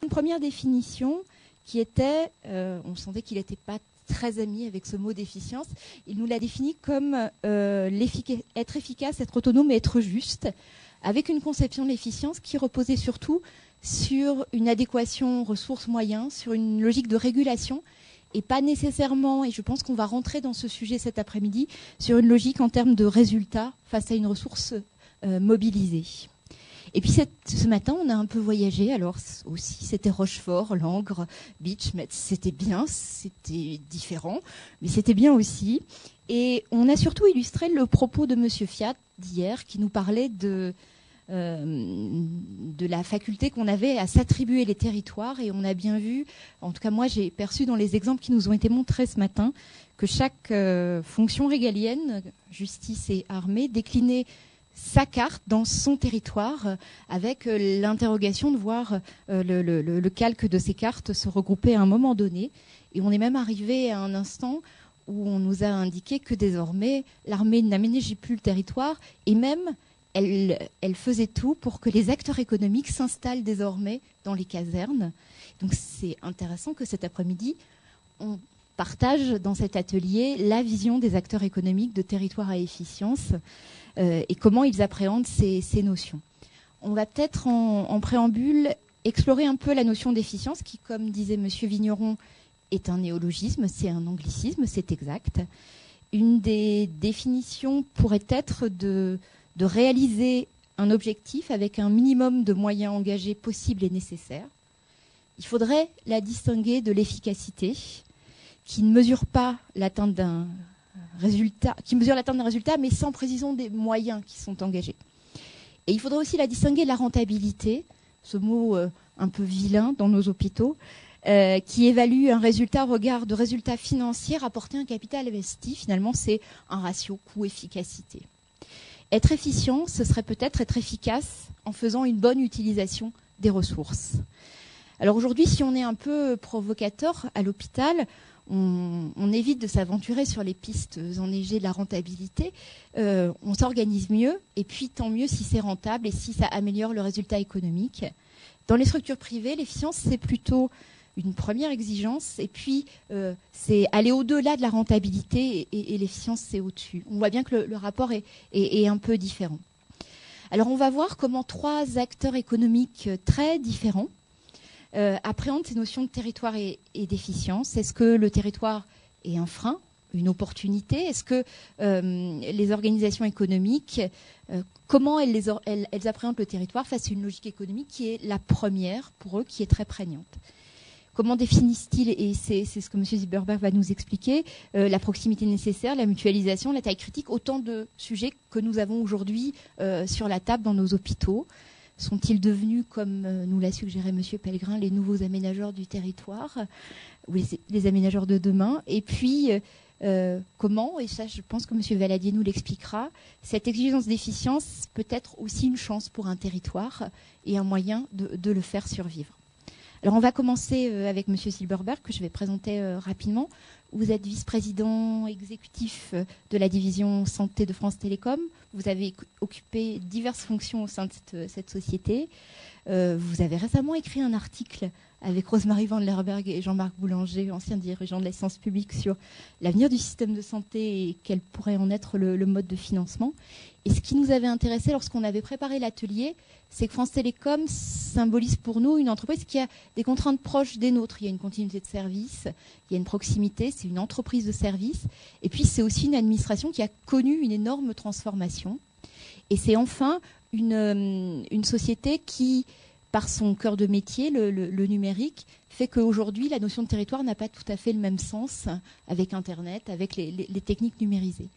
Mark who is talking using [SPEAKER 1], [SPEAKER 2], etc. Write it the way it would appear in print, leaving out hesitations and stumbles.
[SPEAKER 1] Une première définition qui était, on sentait qu'il n'était pas très ami avec ce mot d'efficience. Il nous l'a défini comme être efficace, être autonome et être juste, avec une conception de l'efficience qui reposait surtout sur une adéquation ressources-moyens, sur une logique de régulation, et pas nécessairement, et je pense qu'on va rentrer dans ce sujet cet après-midi, sur une logique en termes de résultats face à une ressource mobilisée. Et puis ce matin, on a un peu voyagé. Alors aussi, c'était Rochefort, Langres, Beach, mais c'était bien, c'était différent, mais c'était bien aussi. Et on a surtout illustré le propos de Monsieur Fiat d'hier, qui nous parlait de la faculté qu'on avait à s'attribuer les territoires. Et on a bien vu, en tout cas moi j'ai perçu dans les exemples qui nous ont été montrés ce matin, que chaque fonction régalienne, justice et armée, déclinait sa carte dans son territoire, avec l'interrogation de voir le calque de ces cartes se regrouper à un moment donné. Et on est même arrivé à un instant où on nous a indiqué que désormais l'armée n'aménageait plus le territoire, et même elle faisait tout pour que les acteurs économiques s'installent désormais dans les casernes. Donc c'est intéressant que cet après-midi on partage dans cet atelier la vision des acteurs économiques de territoire à efficience, et comment ils appréhendent ces notions. On va peut-être en préambule explorer un peu la notion d'efficience qui, comme disait Monsieur Vigneron, est un néologisme, c'est un anglicisme, c'est exact. Une des définitions pourrait être de réaliser un objectif avec un minimum de moyens engagés possibles et nécessaires. Il faudrait la distinguer de l'efficacité, qui ne mesure pas l'atteinte d'un résultat, mais sans précision des moyens qui sont engagés. Et il faudrait aussi la distinguer de la rentabilité, ce mot un peu vilain dans nos hôpitaux, qui évalue un résultat au regard de résultats financiers rapportés à un capital investi. Finalement, c'est un ratio coût-efficacité. Être efficient, ce serait peut-être être efficace en faisant une bonne utilisation des ressources. Alors aujourd'hui, si on est un peu provocateur à l'hôpital, on évite de s'aventurer sur les pistes enneigées de la rentabilité, on s'organise mieux, et puis tant mieux si c'est rentable et si ça améliore le résultat économique. Dans les structures privées, l'efficience, c'est plutôt une première exigence, et puis c'est aller au-delà de la rentabilité, et l'efficience, c'est au-dessus. On voit bien que le rapport est un peu différent. Alors on va voir comment trois acteurs économiques très différents appréhendent ces notions de territoire et d'efficience. Est-ce que le territoire est un frein, une opportunité? Est-ce que les organisations économiques, comment elles appréhendent le territoire face à une logique économique qui est la première pour eux, qui est très prégnante? Comment définissent-ils, et c'est ce que M. Zilberberg va nous expliquer, la proximité nécessaire, la mutualisation, la taille critique, autant de sujets que nous avons aujourd'hui sur la table dans nos hôpitaux. Sont-ils devenus, comme nous l'a suggéré M. Pellegrin, les nouveaux aménageurs du territoire, ou les aménageurs de demain? Et puis, comment, et ça je pense que M. Valadier nous l'expliquera, cette exigence d'efficience peut être aussi une chance pour un territoire et un moyen de le faire survivre. Alors on va commencer avec M. Zilberberg, que je vais présenter rapidement. Vous êtes vice-président exécutif de la division santé de France Télécom. Vous avez occupé diverses fonctions au sein de cette société. Vous avez récemment écrit un article avec Rosemarie Van Lerberg et Jean-Marc Boulanger, ancien dirigeant de la science publique, sur l'avenir du système de santé et quel pourrait en être le mode de financement. Et ce qui nous avait intéressé lorsqu'on avait préparé l'atelier, c'est que France Télécom symbolise pour nous une entreprise qui a des contraintes proches des nôtres. Il y a une continuité de service, il y a une proximité, c'est une entreprise de service. Et puis c'est aussi une administration qui a connu une énorme transformation. Et c'est enfin une société qui, par son cœur de métier, le numérique, fait qu'aujourd'hui, la notion de territoire n'a pas tout à fait le même sens avec Internet, avec les techniques numérisées.